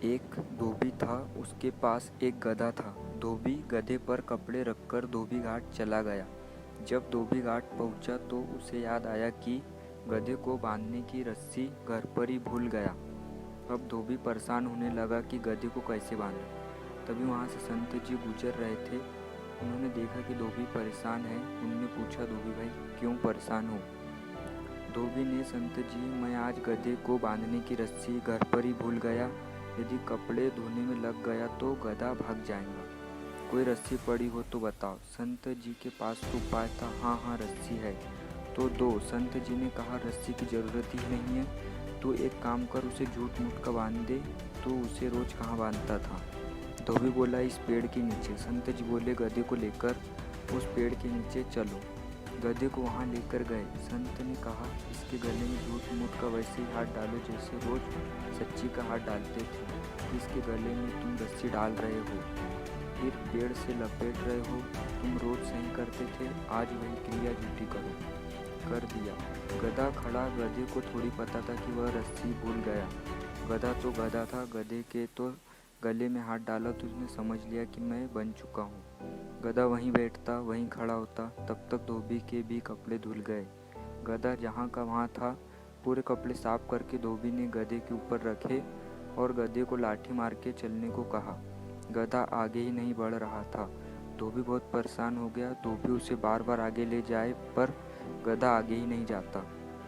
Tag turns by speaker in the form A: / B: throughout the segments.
A: एक धोबी था, उसके पास एक गधा था। धोबी गधे पर कपड़े रखकर धोबी घाट चला गया। जब धोबी घाट पहुंचा तो उसे याद आया कि गधे को बांधने की रस्सी घर पर ही भूल गया। अब धोबी परेशान होने लगा कि गधे को कैसे बांधे। तभी वहाँ से संत जी गुजर रहे थे। उन्होंने देखा कि धोबी परेशान है। उन्होंने पूछा, धोबी भाई क्यों परेशान हो? धोबी ने, संत जी मैं आज गधे को बांधने की रस्सी घर पर ही भूल गया। यदि कपड़े धोने में लग गया तो गधा भाग जाएगा। कोई रस्सी पड़ी हो तो बताओ। संत जी के पास तो उपाय था। हाँ रस्सी है तो दो। संत जी ने कहा, रस्सी की ज़रूरत ही नहीं है, तो एक काम कर, उसे झूठ मूठ का बांध दे। तो उसे रोज़ कहाँ बांधता था? धोबी बोला, इस पेड़ के नीचे। संत जी बोले, गधे को लेकर उस पेड़ के नीचे चलो। गधे को वहाँ लेकर गए। संत ने कहा, इसके गले में झूठ मूठ का वैसे ही हाथ डालो जैसे रोज सच्ची का हाथ डालते थे। इसके गले में तुम रस्सी डाल रहे हो, फिर पेड़ से लपेट रहे हो। तुम रोज सही करते थे, आज वही क्रिया झूठी करो। कर दिया। गधा खड़ा। गधे को थोड़ी पता था कि वह रस्सी भूल गया। गधा तो गधा था। गधे के तो गले में हाथ डाला तो उसने समझ लिया कि मैं बन चुका हूँ। गधा वहीं बैठता, वहीं खड़ा होता। तब तक धोबी के भी कपड़े धुल गए। गधा जहाँ का वहाँ था। पूरे कपड़े साफ करके धोबी ने गधे के ऊपर रखे और गधे को लाठी मार के चलने को कहा। गधा आगे ही नहीं बढ़ रहा था। धोबी बहुत परेशान हो गया। धोबी उसे बार बार आगे ले जाए पर गधा आगे ही नहीं जाता।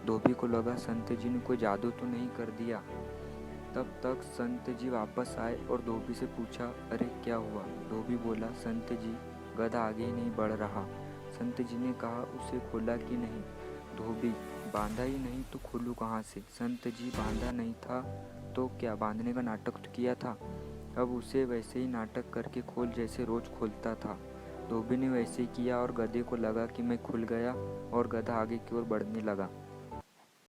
A: धोबी को लगा, संत जी ने कोई जादू तो नहीं कर दिया। तब तक संत जी वापस आए और धोबी से पूछा, अरे क्या हुआ? धोबी बोला, संत जी गधा आगे ही नहीं बढ़ रहा। संत जी ने कहा, उसे खोला कि नहीं? धोबी, बांधा ही नहीं तो खोलूं कहाँ से? संत जी, बांधा नहीं था तो क्या बांधने का नाटक तो किया था? अब उसे वैसे ही नाटक करके खोल जैसे रोज खोलता था। धोबी ने वैसे ही किया और गधे को लगा कि मैं खुल गया और गधा आगे की ओर बढ़ने लगा।